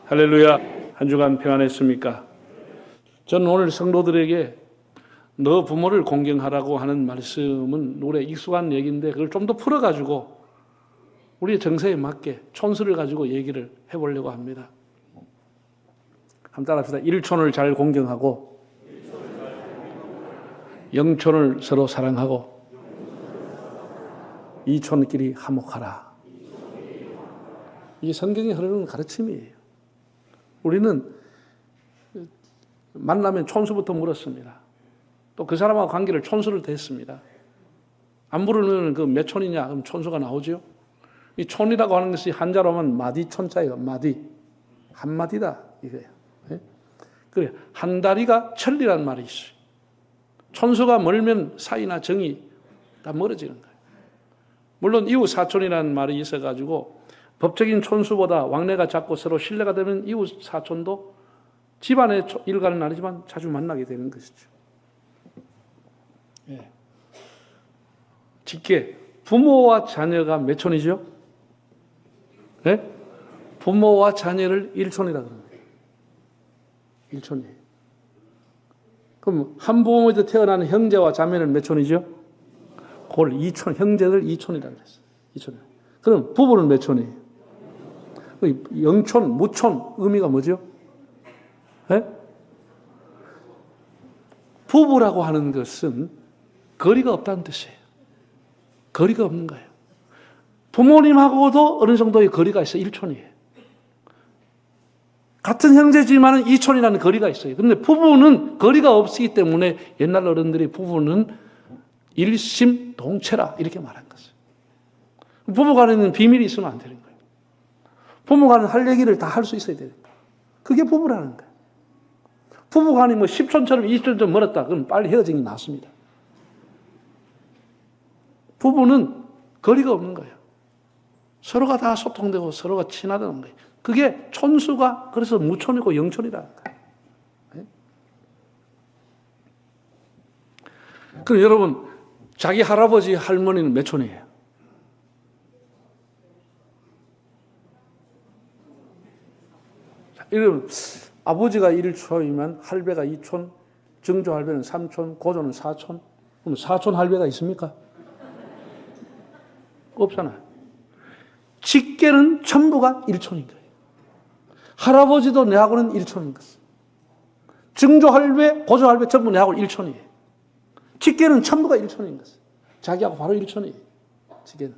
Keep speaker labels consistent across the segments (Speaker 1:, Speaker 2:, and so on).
Speaker 1: 할렐루야. 한 주간 평안했습니까? 저는 오늘 성도들에게 너 부모를 공경하라고 하는 말씀은 우리의 익숙한 얘기인데 그걸 좀 더 풀어가지고 우리의 정서에 맞게 촌수를 가지고 얘기를 해보려고 합니다. 한번 따라합시다. 일촌을 잘 공경하고 영촌을 서로 사랑하고 이촌끼리 화목하라. 이게 성경에 흐르는 가르침이에요. 우리는 만나면 촌수부터 물었습니다. 또 그 사람하고 관계를 촌수를 댔습니다. 안 부르면 그 몇 촌이냐? 그럼 촌수가 나오죠. 이 촌이라고 하는 것이 한자로 하면 마디 촌자예요. 마디. 한마디다. 이거예요. 네? 그래. 한 다리가 천리란 말이 있어요. 촌수가 멀면 사이나 정이 다 멀어지는 거예요. 물론 이웃 사촌이라는 말이 있어가지고 법적인 촌수보다 왕래가 작고 서로 신뢰가 되면 이웃 사촌도 집안의 일가는 아니지만 자주 만나게 되는 것이죠. 예. 직계 부모와 자녀가 몇 촌이죠? 예? 부모와 자녀를 일촌이라 그럽니다. 일촌이에요. 그럼 한 부모에서 태어나는 형제와 자매는 몇 촌이죠? 그걸 이촌, 형제들 이촌이라 그랬어요. 이촌. 그럼 부부는 몇 촌이에요? 영촌, 무촌 의미가 뭐죠? 네? 부부라고 하는 것은 거리가 없다는 뜻이에요. 거리가 없는 거예요. 부모님하고도 어느 정도의 거리가 있어요. 일촌이에요. 같은 형제지만 이촌이라는 거리가 있어요. 그런데 부부는 거리가 없기 때문에 옛날 어른들이 부부는 일심동체라 이렇게 말한 것이에요. 부부간에는 비밀이 있으면 안 되는 거예요. 부부간은 할 얘기를 다 할 수 있어야 되는 거예요. 그게 부부라는 거예요. 부부간이 뭐 10촌처럼 20촌처럼 멀었다. 그럼 빨리 헤어지는 게 낫습니다. 부부는 거리가 없는 거예요. 서로가 다 소통되고 서로가 친하다는 거예요. 그게 촌수가 그래서 무촌이고 영촌이라는 거예요. 네? 그럼 여러분 자기 할아버지 할머니는 몇 촌이에요? 이러면 아버지가 1촌이면 할배가 2촌, 증조 할배는 3촌, 고조는 4촌. 그럼 4촌 할배가 있습니까? 없잖아요. 직계는 전부가 1촌인 거예요. 할아버지도 내하고는 1촌인 것이에요. 증조 할배, 고조 할배 전부 내하고 1촌이에요. 직계는 전부가 1촌인 것이에요. 자기하고 바로 1촌이에요. 직계는.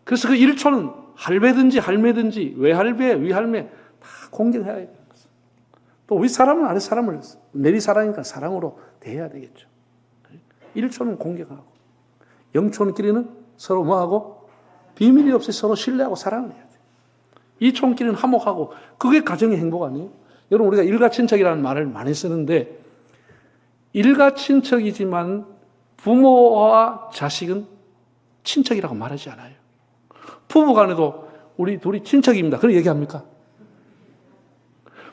Speaker 1: 그래서 그 1촌은 할배든지 할매든지 외할배, 위할매 다 공경해야 되는 것이에요. 또 윗사람은 아랫사람을 내리사랑이니까 사랑으로 대해야 되겠죠. 1촌은 공경하고 영촌끼리는 서로 뭐하고 비밀이 없이 서로 신뢰하고 사랑을 해야 돼요. 2촌끼리는 화목하고 그게 가정의 행복 아니에요? 여러분 우리가 일가친척이라는 말을 많이 쓰는데 일가친척이지만 부모와 자식은 친척이라고 말하지 않아요. 부부간에도 우리 둘이 친척입니다. 그렇게 얘기합니까?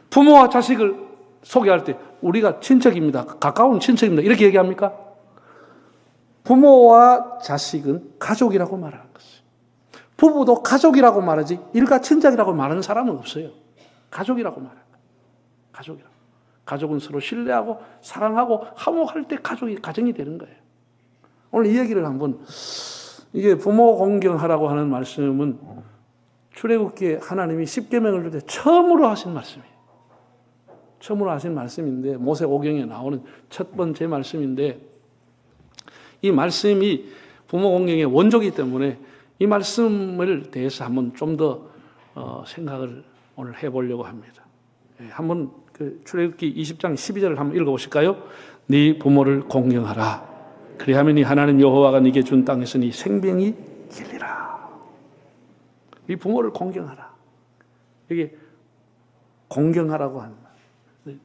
Speaker 1: 부모와 자식을 소개할 때 우리가 친척입니다. 가까운 친척입니다. 이렇게 얘기합니까? 부모와 자식은 가족이라고 말하는 것이에요. 부부도 가족이라고 말하지 일가친척이라고 말하는 사람은 없어요. 가족이라고 말하는 거예요. 가족이라고. 가족은 서로 신뢰하고 사랑하고 화목할 때 가정이 되는 거예요. 오늘 이 얘기를 한번 이게 부모 공경하라고 하는 말씀은 출애굽기에 하나님이 십계명을 줄 때 처음으로 하신 말씀이에요. 처음으로 하신 말씀인데 모세오경에 나오는 첫 번째 말씀인데 이 말씀이 부모 공경의 원조이기 때문에 이 말씀을 대해서 한번 좀 더 생각을 오늘 해보려고 합니다. 한번 그 출애굽기 20장 12절을 한번 읽어보실까요? 네 부모를 공경하라. 그리하면 이 하나님 여호와가 네게 준 땅에서 네 생명이 길리라. 네 부모를 공경하라. 이게 공경하라고 하는 말.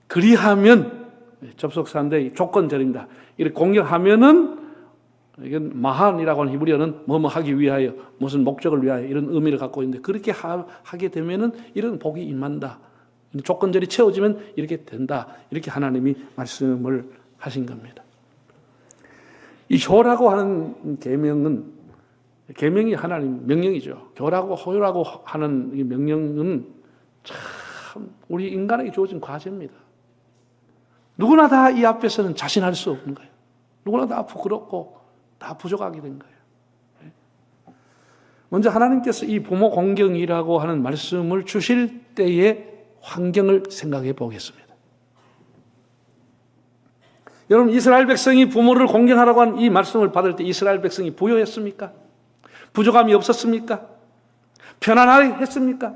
Speaker 1: 그리하면 접속사인데 조건절입니다. 이렇게 공경하면은 이건 마한이라고 하는 히브리어는 뭐뭐 하기 위하여 무슨 목적을 위하여 이런 의미를 갖고 있는데 그렇게 하게 되면은 이런 복이 임한다. 조건절이 채워지면 이렇게 된다. 이렇게 하나님이 말씀을 하신 겁니다. 이 효라고 하는 계명은 계명이 하나님 명령이죠. 교라고 호요라고 하는 이 명령은 참 우리 인간에게 주어진 과제입니다. 누구나 다 이 앞에서는 자신할 수 없는 거예요. 누구나 다 부끄럽고 다 부족하게 된 거예요. 먼저 하나님께서 이 부모 공경이라고 하는 말씀을 주실 때의 환경을 생각해 보겠습니다. 여러분, 이스라엘 백성이 부모를 공경하라고 한 이 말씀을 받을 때 이스라엘 백성이 부요했습니까? 부족함이 없었습니까? 편안하게 했습니까?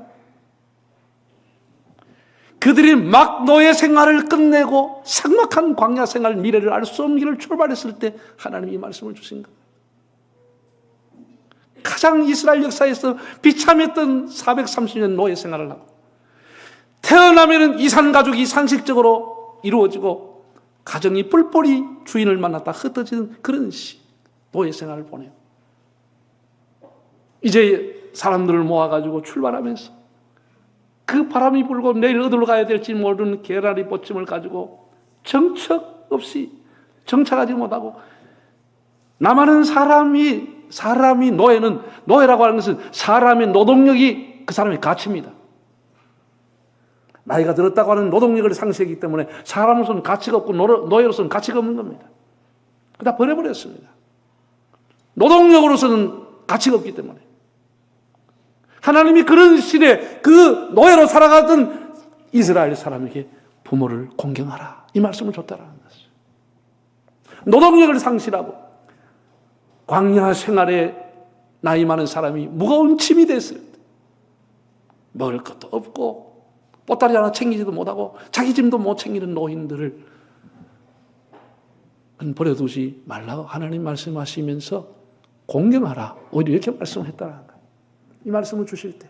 Speaker 1: 그들이 막 노예 생활을 끝내고 삭막한 광야 생활, 미래를 알 수 없는 길을 출발했을 때 하나님이 이 말씀을 주신 겁니다. 가장 이스라엘 역사에서 비참했던 430년 노예 생활을 하고 태어나면 이산가족이 상식적으로 이루어지고 가정이 뿔뿔이 주인을 만났다 흩어지는 그런 노예 생활을 보내요. 이제 사람들을 모아가지고 출발하면서 그 바람이 불고 내일 어디로 가야 될지 모르는 계란이 보침을 가지고 정처 없이 정착하지 못하고 남아는 사람이 노예라고 하는 것은 사람의 노동력이 그 사람의 가치입니다. 나이가 들었다고 하는 노동력을 상실했기 때문에 사람으로서는 가치가 없고 노예로서는 가치가 없는 겁니다. 다 버려버렸습니다. 노동력으로서는 가치가 없기 때문에. 하나님이 그런 시대에 그 노예로 살아가던 이스라엘 사람에게 부모를 공경하라 이 말씀을 줬다라는 것이죠. 노동력을 상실하고 광야 생활에 나이 많은 사람이 무거운 짐이 됐을 때 먹을 것도 없고 보따리 하나 챙기지도 못하고 자기 짐도 못 챙기는 노인들을 버려두지 말라고 하나님 말씀하시면서 공경하라 오히려 이렇게 말씀을 했다는 거예요. 이 말씀을 주실 때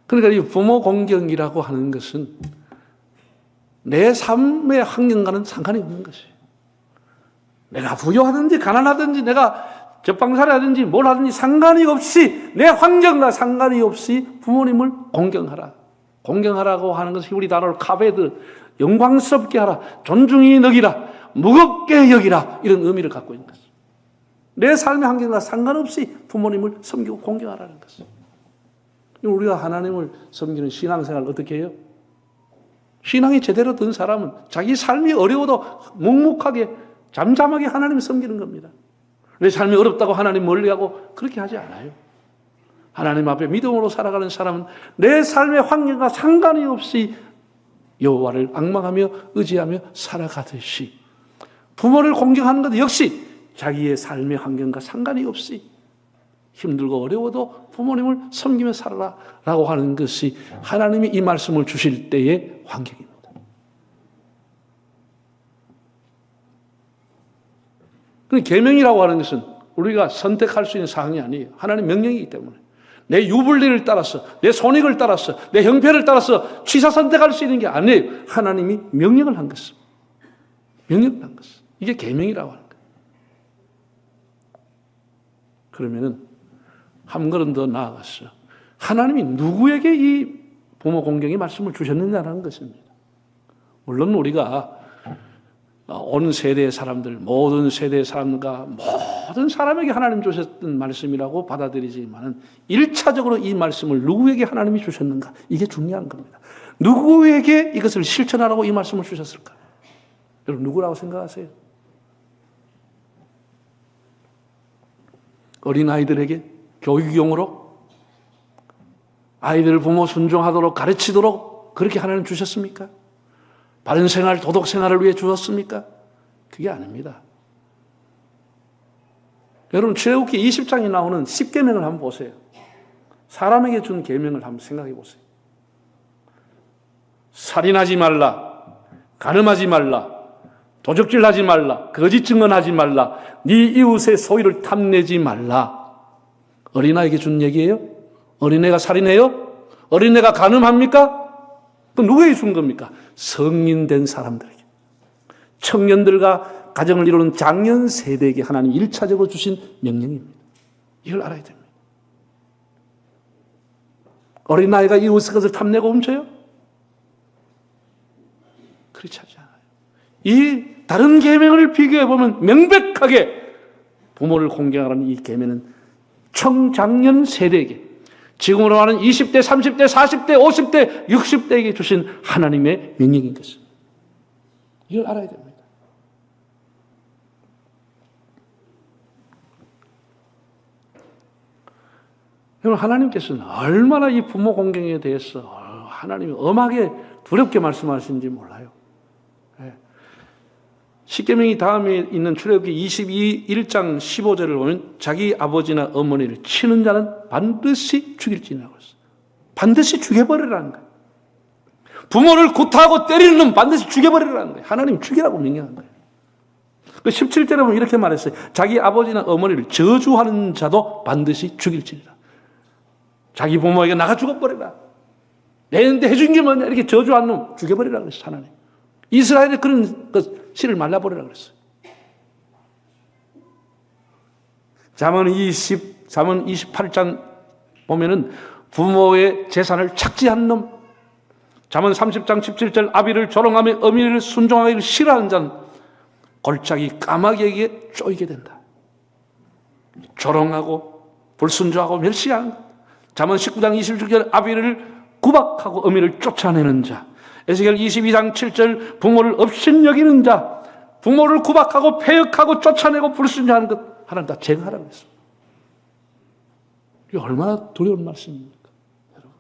Speaker 1: 그러니까 이 부모 공경이라고 하는 것은 내 삶의 환경과는 상관이 없는 것이에요. 내가 부유하든지 가난하든지 내가 적방살이하든지 뭘 하든지 상관이 없이 내 환경과 상관이 없이 부모님을 공경하라. 공경하라고 하는 것이 우리 단어로 카베드, 영광스럽게 하라, 존중히 여기라, 무겁게 여기라 이런 의미를 갖고 있는 것입니다. 내 삶의 환경과 상관없이 부모님을 섬기고 공경하라는 것입니다. 우리가 하나님을 섬기는 신앙생활을 어떻게 해요? 신앙이 제대로 든 사람은 자기 삶이 어려워도 묵묵하게 잠잠하게 하나님을 섬기는 겁니다. 내 삶이 어렵다고 하나님 멀리하고 그렇게 하지 않아요. 하나님 앞에 믿음으로 살아가는 사람은 내 삶의 환경과 상관이 없이 여호와를 앙망하며 의지하며 살아가듯이 부모를 공경하는 것 역시 자기의 삶의 환경과 상관이 없이 힘들고 어려워도 부모님을 섬기며 살아라 라고 하는 것이 하나님이 이 말씀을 주실 때의 환경입니다. 계명이라고 하는 것은 우리가 선택할 수 있는 사항이 아니에요. 하나님 명령이기 때문에 내 유불리를 따라서 내 손익을 따라서 내 형편을 따라서 취사 선택할 수 있는 게 아니에요. 하나님이 명령을 한 것입니다. 명령을 한 것입니다. 이게 계명이라고 하는 거예요. 그러면은 한 걸음 더 나아갔어. 하나님이 누구에게 이 부모 공경의 말씀을 주셨느냐라는 것입니다. 물론 우리가 온 세대의 사람들, 모든 세대의 사람과 모든 사람에게 하나님 주셨던 말씀이라고 받아들이지만 1차적으로 이 말씀을 누구에게 하나님이 주셨는가? 이게 중요한 겁니다. 누구에게 이것을 실천하라고 이 말씀을 주셨을까? 여러분 누구라고 생각하세요? 어린아이들에게 교육용으로 아이들 부모 순종하도록 가르치도록 그렇게 하나님 주셨습니까? 바른 생활, 도덕 생활을 위해 주었습니까? 그게 아닙니다. 여러분 출애굽기 20장에 나오는 10계명을 한번 보세요. 사람에게 준 계명을 한번 생각해 보세요. 살인하지 말라, 간음하지 말라, 도적질하지 말라, 거짓 증언하지 말라, 네 이웃의 소유를 탐내지 말라. 어린아이에게 준 얘기예요? 어린애가 살인해요? 어린애가 간음합니까? 또 누구에게 준 겁니까? 성인된 사람들에게. 청년들과 가정을 이루는 장년 세대에게 하나님 1차적으로 주신 명령입니다. 이걸 알아야 됩니다. 어린아이가 이웃의 것을 탐내고 훔쳐요? 그렇지 않아요. 이 다른 계명을 비교해 보면 명백하게 부모를 공경하라는 이 계명은 청장년 세대에게, 지금으로 하는 20대, 30대, 40대, 50대, 60대에게 주신 하나님의 명령인 것입니다. 이걸 알아야 됩니다. 여러분, 하나님께서는 얼마나 이 부모 공경에 대해서 하나님이 엄하게 두렵게 말씀하시는지 몰라요. 십계명이 다음에 있는 출애굽기 1장 15절을 보면 자기 아버지나 어머니를 치는 자는 반드시 죽일지니라고 했어요. 반드시 죽여버리라는 거예요. 부모를 구타하고 때리는 놈 반드시 죽여버리라는 거예요. 하나님 죽이라고 명령한 거예요. 17절에 보면 이렇게 말했어요. 자기 아버지나 어머니를 저주하는 자도 반드시 죽일지니라. 자기 부모에게 나가 죽어버리라. 내는데 해준 게 뭐냐, 이렇게 저주한 놈 죽여버리라 그랬어요. 하나님. 이스라엘에 그런 씨를 말라버리라 그랬어요. 잠언 28장 보면은 부모의 재산을 착취한 놈, 잠언 30장 17절 아비를 조롱하며 어미를 순종하기를 싫어하는 자는 골짜기 까마귀에게 쪼이게 된다. 조롱하고 불순종하고 멸시하는 것. 잠언 19장 26절 아비를 구박하고 어미를 쫓아내는 자. 에스겔 22장 7절 부모를 업신여기는 자, 부모를 구박하고 폐역하고 쫓아내고 불순종하는 것 하나님 다 제거하라고 했습니다. 이게 얼마나 두려운 말씀입니까, 여러분?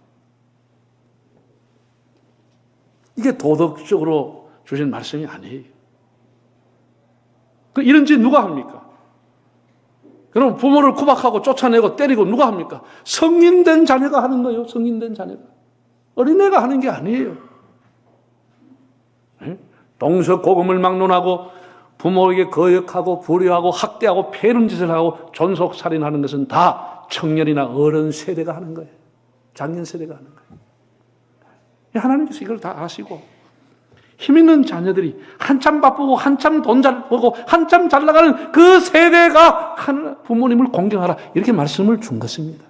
Speaker 1: 이게 도덕적으로 주신 말씀이 아니에요. 이런 짓 누가 합니까? 그럼 부모를 구박하고 쫓아내고 때리고 누가 합니까? 성인된 자녀가 하는 거예요. 성인된 자녀가. 어린애가 하는 게 아니에요. 동서고금을 막론하고 부모에게 거역하고 불효하고 학대하고 패는 짓을 하고 존속살인하는 것은 다 청년이나 어른 세대가 하는 거예요. 장년 세대가 하는 거예요. 하나님께서 이걸 다 아시고 힘 있는 자녀들이 한참 바쁘고 한참 돈 잘 벌고 한참 잘 나가는 그 세대가 부모님을 공경하라, 이렇게 말씀을 준 것입니다.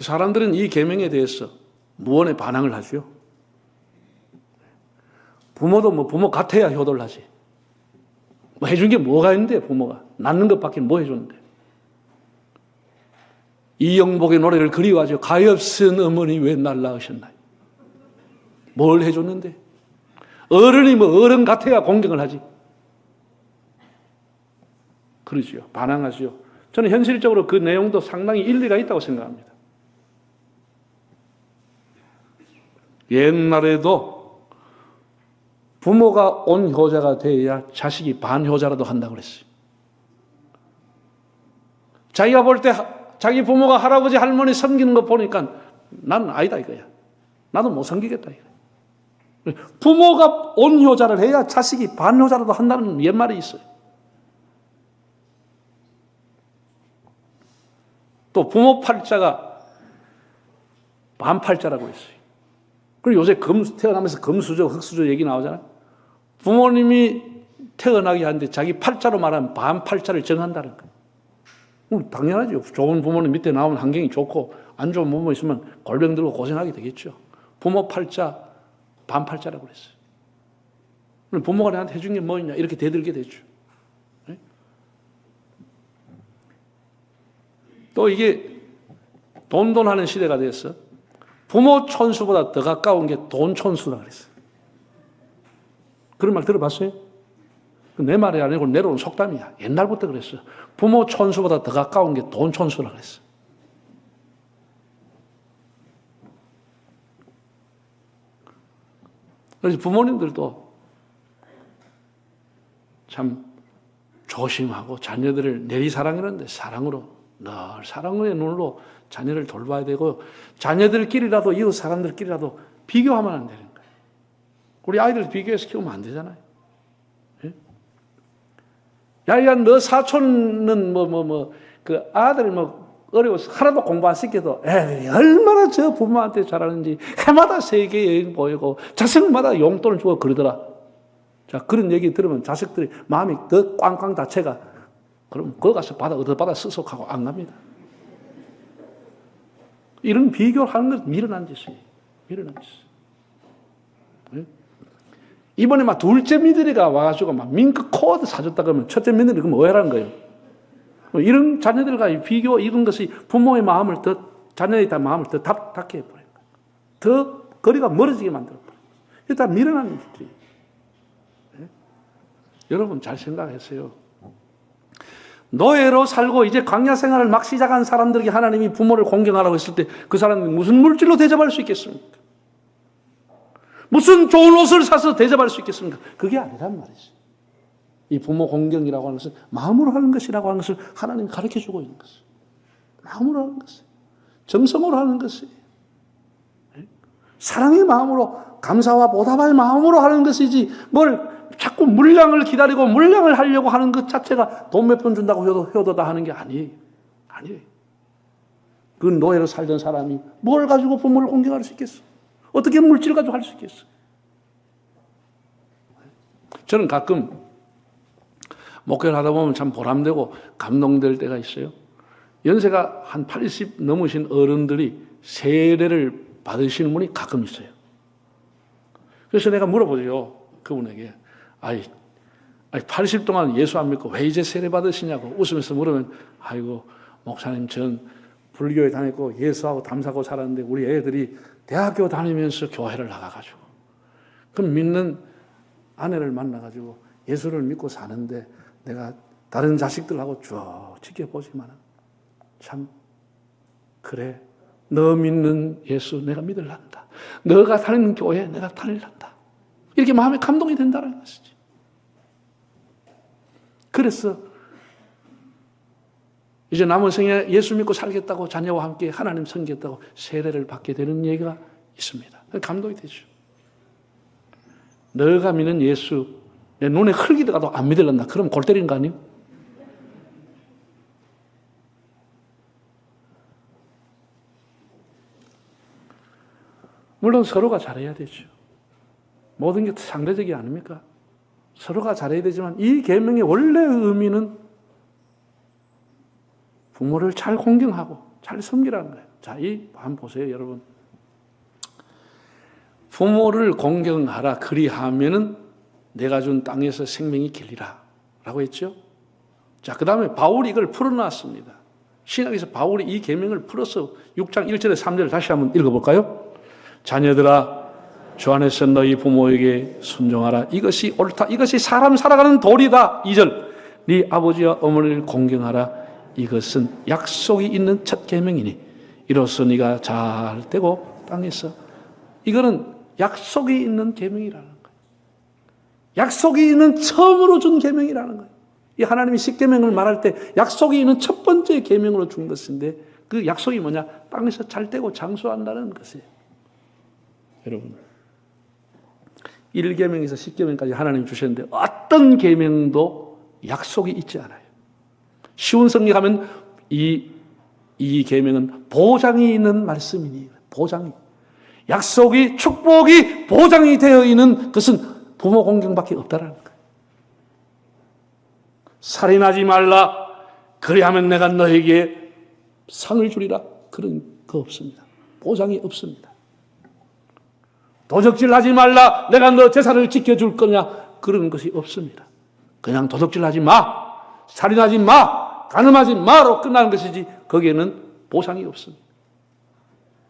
Speaker 1: 사람들은 이 계명에 대해서 무언의 반항을 하죠. 부모도 부모 같아야 효도를 하지. 해준 게 뭐가 있는데, 부모가 낳는 것밖에 뭐 해줬는데. 이영복의 노래를 그리워하죠. 가엾은 어머니 왜 날 낳으셨나요? 뭘 해줬는데? 어른이 어른 같아야 공경을 하지. 그러죠. 반항하죠. 저는 현실적으로 그 내용도 상당히 일리가 있다고 생각합니다. 옛날에도 부모가 온효자가 되어야 자식이 반효자라도 한다고 그랬어요. 자기가 볼 때 자기 부모가 할아버지 할머니 섬기는 거 보니까 나는 아니다 이거야. 나도 못 섬기겠다 이거야. 부모가 온효자를 해야 자식이 반효자라도 한다는 옛말이 있어요. 또 부모 팔자가 반팔자라고 있어요. 그리고 요새 태어나면서 금수저, 흙수저 얘기 나오잖아요. 부모님이 태어나게 하는데 자기 팔자로 말하면 반팔자를 정한다는 거예요. 당연하죠. 좋은 부모님 밑에 나오면 환경이 좋고 안 좋은 부모 있으면 골병 들고 고생하게 되겠죠. 부모 팔자, 반팔자라고 그랬어요. 부모가 나한테 해준 게 뭐 있냐 이렇게 대들게 되죠. 또 이게 돈돈하는 시대가 됐어. 부모 촌수보다 더 가까운 게 돈 촌수라 그랬어요. 그런 말 들어봤어요? 내 말이 아니고 내려온 속담이야. 옛날부터 그랬어요. 부모 촌수보다 더 가까운 게 돈 촌수라 그랬어요. 그래서 부모님들도 참 조심하고 자녀들을 내리사랑이라는데 사랑으로, 늘 사랑의 눈으로 자녀를 돌봐야 되고, 자녀들끼리라도 이웃 사람들끼리라도 비교하면 안 되는 거예요. 우리 아이들 비교해서 키우면 안 되잖아요. 야, 너 사촌은 그 아들 어려워서 하나도 공부 안 시켜도 애들이 얼마나 저 부모한테 잘하는지 해마다 세계 여행 보이고 자식마다 용돈을 주고 그러더라. 자, 그런 얘기 들으면 자식들이 마음이 더 꽝꽝 닫혀가. 그럼 거기 가서 얻어받아 쓱쓱하고 안 갑니다. 이런 비교를 하는 건 미련한 짓이에요. 미련한 짓. 네? 이번에 막 둘째 며느리가 와가지고 막 밍크 코드 사줬다 그러면 첫째 며느리 그럼 오해라는 거예요. 이런 자녀들과 비교, 이런 것이 부모의 마음을 자녀에 대한 마음을 더 닫게 해버려요. 더 거리가 멀어지게 만들어버려요. 일단 미련한 일들이. 네? 여러분 잘 생각하세요. 노예로 살고 이제 광야 생활을 막 시작한 사람들에게 하나님이 부모를 공경하라고 했을 때 그 사람이 무슨 물질로 대접할 수 있겠습니까? 무슨 좋은 옷을 사서 대접할 수 있겠습니까? 그게 아니란 말이지. 이 부모 공경이라고 하는 것은 마음으로 하는 것이라고 하는 것을 하나님이 가르쳐주고 있는 것이에요. 마음으로 하는 것이에요. 정성으로 하는 것이에요. 사랑의 마음으로, 감사와 보답의 마음으로 하는 것이지 뭘 자꾸 물량을 기다리고 물량을 하려고 하는 것 자체가 돈 몇 푼 준다고 효도다 하는 게 아니에요. 아니에요. 그 노예로 살던 사람이 뭘 가지고 부모를 공경할 수 있겠어? 어떻게 물질 가지고 할 수 있겠어? 저는 가끔 목회를 하다 보면 참 보람되고 감동될 때가 있어요. 연세가 한 80 넘으신 어른들이 세례를 받으시는 분이 가끔 있어요. 그래서 내가 물어보죠. 그분에게. 80 동안 예수 안 믿고 왜 이제 세례 받으시냐고 웃으면서 물으면, 아이고, 목사님, 전 불교에 다녔고 예수하고 담사고 살았는데 우리 애들이 대학교 다니면서 교회를 나가가지고 그럼 믿는 아내를 만나가지고 예수를 믿고 사는데 내가 다른 자식들하고 쭉 지켜보지만 참 그래, 너 믿는 예수 내가 믿을란다. 너가 다니는 교회 내가 다닐란다. 이렇게 마음에 감동이 된다는 것이지. 그래서 이제 남은 생에 예수 믿고 살겠다고 자녀와 함께 하나님 섬기겠다고 세례를 받게 되는 얘기가 있습니다. 감동이 되죠. 너가 믿는 예수 내 눈에 흙이 들어가도 안 믿을란다. 그럼 골 때리는 거 아니에요? 물론 서로가 잘해야 되죠. 모든 게 상대적이 아닙니까? 서로가 잘해야 되지만 이 계명의 원래 의미는 부모를 잘 공경하고 잘 섬기라는 거예요. 자, 한번 보세요, 여러분. 부모를 공경하라 그리하면은 내가 준 땅에서 생명이 길리라 라고 했죠. 자, 그 다음에 바울이 이걸 풀어놨습니다. 신약에서 바울이 이 계명을 풀어서 6장 1절에 3절을 다시 한번 읽어볼까요? 자녀들아 주 안에서 너희 부모에게 순종하라. 이것이 옳다. 이것이 사람 살아가는 도리다. 2절 네 아버지와 어머니를 공경하라. 이것은 약속이 있는 첫 계명이니 이로써 네가 잘 되고 땅에서. 이거는 약속이 있는 계명이라는 거예요. 약속이 있는 처음으로 준 계명이라는 거예요. 이 하나님이 십계명을 말할 때 약속이 있는 첫 번째 계명으로 준 것인데 그 약속이 뭐냐? 땅에서 잘 되고 장수한다는 것이에요. 여러분 1계명에서 10계명까지 하나님 주셨는데 어떤 계명도 약속이 있지 않아요. 쉬운 성경하면 이 계명은 보장이 있는 말씀이니 보장이. 약속이 축복이 보장이 되어 있는 것은 부모 공경밖에 없다라는 거예요. 살인하지 말라. 그리하면 내가 너에게 상을 주리라. 그런 거 없습니다. 보장이 없습니다. 도적질하지 말라. 내가 너 재산을 지켜줄 거냐. 그런 것이 없습니다. 그냥 도적질하지 마. 살인하지 마. 간음하지 마로 끝나는 것이지 거기에는 보상이 없습니다.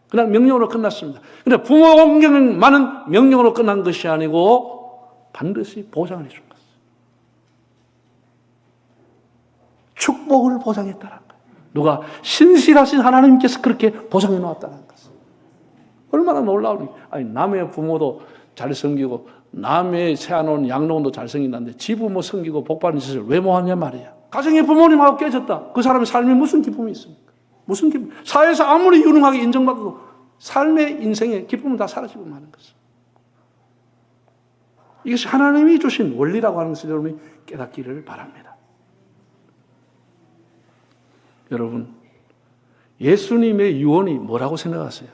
Speaker 1: 그냥 명령으로 끝났습니다. 그런데 부모 공경만은 명령으로 끝난 것이 아니고 반드시 보장을 해준 것이에요. 축복을 보장했다는 거예요. 누가? 신실하신 하나님께서 그렇게 보장해 놓았다는 것이에요. 얼마나 놀라우니. 아니, 남의 부모도 잘 섬기고 남의 세워놓은 양로원도 잘 섬긴다는데 지 부모 섬기고 복받는 짓을 왜 못하냐 말이야. 가정의 부모님하고 깨졌다. 그 사람의 삶에 무슨 기쁨이 있습니까? 무슨 기쁨? 사회에서 아무리 유능하게 인정받아도 삶의 인생의 기쁨은 다 사라지고 마는 것입니다. 이것이 하나님이 주신 원리라고 하는 것을 여러분이 깨닫기를 바랍니다. 여러분, 예수님의 유언이 뭐라고 생각하세요?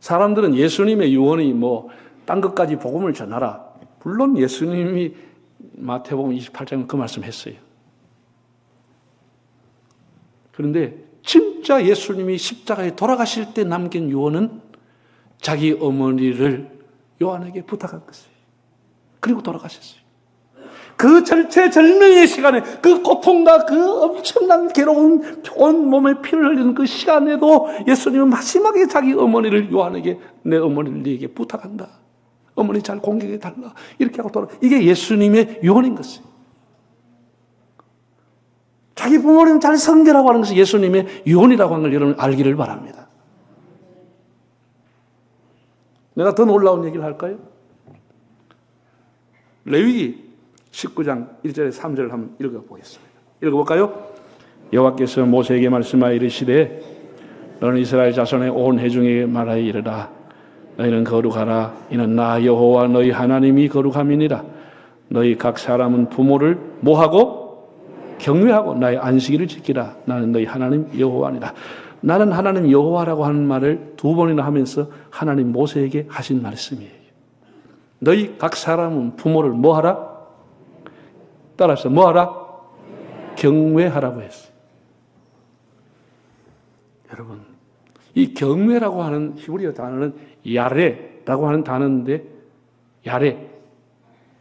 Speaker 1: 사람들은 예수님의 유언이 딴 것까지 복음을 전하라. 물론 예수님이 마태복음 28장에 그 말씀했어요. 그런데 진짜 예수님이 십자가에 돌아가실 때 남긴 유언은 자기 어머니를 요한에게 부탁한 것이에요. 그리고 돌아가셨어요. 그 절체절명의 시간에, 그 고통과 그 엄청난 괴로운 온 몸에 피를 흘리는 그 시간에도 예수님은 마지막에 자기 어머니를 요한에게, 내 어머니를 네게 부탁한다, 어머니 잘 공경해 달라, 이렇게 하고 돌아. 이게 예수님의 유언인 것이에요. 자기 부모님 잘 섬기라고 하는 것이 예수님의 유언이라고 하는 걸 여러분 알기를 바랍니다. 내가 더 놀라운 얘기를 할까요? 레위기 19장 1절에 3절을 한번 읽어보겠습니다. 읽어볼까요? 여호와께서 모세에게 말씀하여 이르시되 너는 이스라엘 자손의 온 회중에게 말하여 이르라. 너희는 거룩하라. 이는 나 여호와 너희 하나님이 거룩함이니라. 너희 각 사람은 부모를 뭐하고? 경외하고 나의 안식일을 지키라. 나는 너희 하나님 여호와니라. 나는 하나님 여호와라고 하는 말을 두 번이나 하면서 하나님 모세에게 하신 말씀이에요. 너희 각 사람은 부모를 뭐하라? 따라서 뭐하라? 경외하라고 했어요. 여러분, 이 경외라고 하는 히브리어 단어는 야레라고 하는 단어인데, 야레,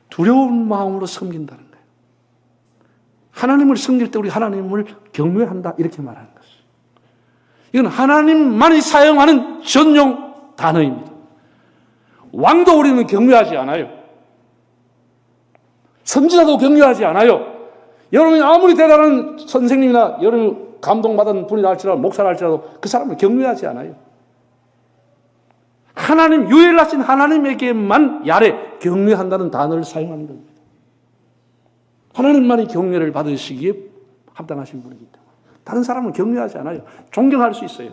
Speaker 1: 두려운 마음으로 섬긴다는 거예요. 하나님을 섬길 때 우리 하나님을 경외한다, 이렇게 말하는 것이에요. 이건 하나님만이 사용하는 전용 단어입니다. 왕도 우리는 경외하지 않아요. 선지자도 경외하지 않아요. 여러분이 아무리 대단한 선생님이나 여러분 감동받은 분이라 할지라도, 목사라 할지라도 그 사람을 경외하지 않아요. 하나님, 유일하신 하나님에게만 야레, 경외한다는 단어를 사용하는 겁니다. 하나님만이 경외를 받으시기에 합당하신 분이기 때문에 다른 사람은 경외하지 않아요. 존경할 수 있어요.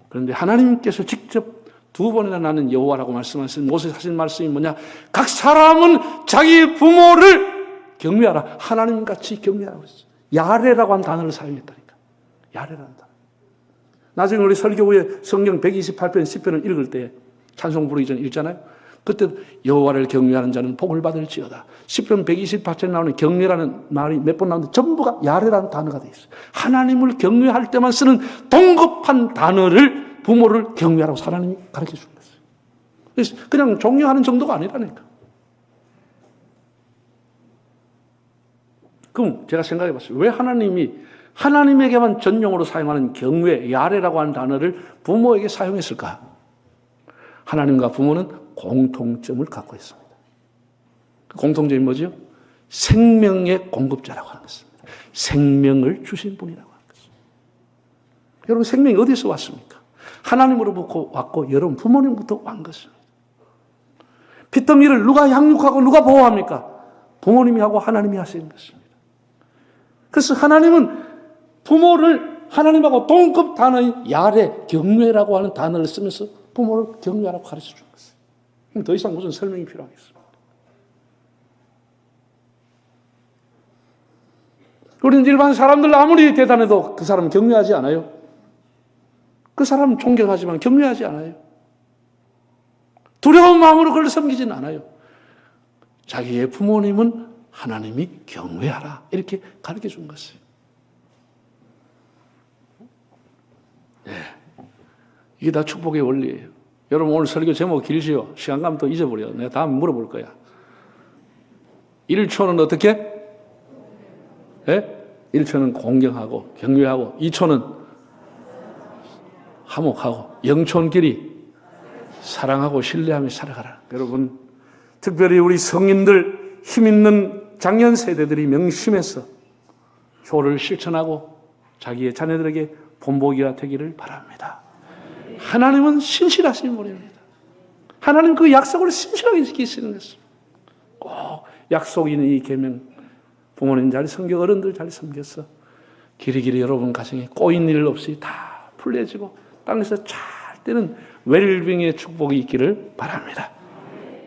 Speaker 1: 그런데 하나님께서 직접 두 번이나 나는 여호와라고 말씀하신 모세에게 하신 말씀이 뭐냐? 각 사람은 자기 부모를 경외하라. 하나님같이 경외하라고 했어요. 야레라고 하는 단어를 사용했다니까. 야레라는 단어. 나중에 우리 설교 후에 성경 128편 10편을 읽을 때 찬송 부르기 전에 읽잖아요. 그때 여호와를 경외하는 자는 복을 받을지어다. 10편 128편에 나오는 경외라는 말이 몇 번 나오는데 전부가 야레라는 단어가 되어 있어요. 하나님을 경외할 때만 쓰는 동급한 단어를, 부모를 경외하라고 하나님이 가르쳐 주는 거예요. 그래서 그냥 존경하는 정도가 아니라니까. 그럼 제가 생각해 봤어요. 왜 하나님이 하나님에게만 전용으로 사용하는 경외, 야레라고 하는 단어를 부모에게 사용했을까? 하나님과 부모는 공통점을 갖고 있습니다. 그 공통점이 뭐죠? 생명의 공급자라고 하는 것입니다. 생명을 주신 분이라고 하는 것입니다. 여러분, 생명이 어디서 왔습니까? 하나님으로부터 왔고 여러분 부모님부터 온 것입니다. 핏덩이를 누가 양육하고 누가 보호합니까? 부모님이 하고 하나님이 하시는 것입니다. 그래서 하나님은 부모를 하나님하고 동급 단어인 야레, 경외라고 하는 단어를 쓰면서 부모를 경외하라고 가르쳐 준 것이에요. 더 이상 무슨 설명이 필요하겠습니까? 우리는 일반 사람들 아무리 대단해도 그 사람은 경외하지 않아요. 그 사람은 존경하지만 경외하지 않아요. 두려운 마음으로 그걸 섬기지는 않아요. 자기의 부모님은 하나님이 경외하라, 이렇게 가르쳐 준 것이에요. 네. 이게 다 축복의 원리예요. 여러분, 오늘 설교 제목 길지요? 시간 가면 또 잊어버려. 내가 다음에 물어볼 거야. 1초는 어떻게? 네? 1초는 공경하고 경외하고, 2초는 화목하고, 영촌끼리 사랑하고 신뢰하며 살아가라. 여러분, 특별히 우리 성인들, 힘있는 장년 세대들이 명심해서 효를 실천하고 자기의 자녀들에게 본보기가 되기를 바랍니다. 하나님은 신실하신 분입니다. 하나님 그 약속을 신실하게 지키시는 것입니다. 꼭 약속 있는 이 계명, 부모님 잘 섬겨, 어른들 잘 섬겨서 길이길이 여러분 가정에 꼬인 일 없이 다 풀려지고 땅에서 잘 때는 웰빙의 축복이 있기를 바랍니다.